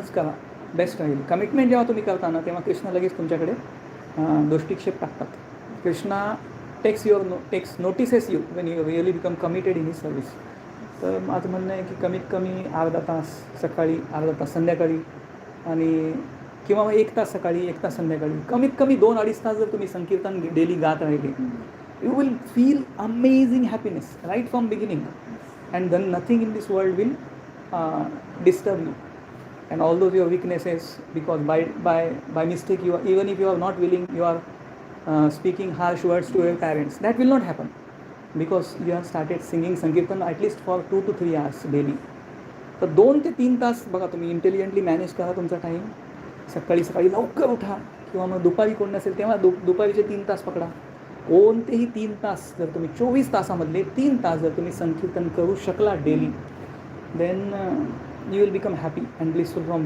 करूनच करा, बेस्ट राहील. कमिटमेंट जेव्हा तुम्ही करता ना, तेव्हा कृष्णा लगेच तुमच्याकडे दृष्टिक्षेप टाकतात. Krishna takes notices you when you really become committed in his service. तर माझं म्हणणं आहे की कमीत कमी अर्धा तास सकाळी, अर्धा तास संध्याकाळी, आणि किंवा मग 1 तास सकाळी, 1 तास संध्याकाळी, कमीत कमी 2-2.5 तास जर तुम्ही संकीर्तन डेली गात राहिले, you will feel amazing happiness right from beginning, and then nothing in this world will disturb you, and all those your weaknesses, because by mistake you are, even if you are not willing, you are speaking harsh words to your parents, that will not happen, because you have started singing sankirtan at least for 2 to 3 hours daily. तर 2 ते 3 तास बघा, तुम्ही intelligently manage करा तुमचा time. सकाळी सकाळी लवकर उठा, किंवा मग दुपारी कोण नसेल तेव्हा दुपारीचे 3 तास पकडा. कोणतेही 3 तास जर तुम्ही 24 तासामधले 3 तास जर तुम्ही संकीर्तन करू शकला daily, then you will become happy and blissful from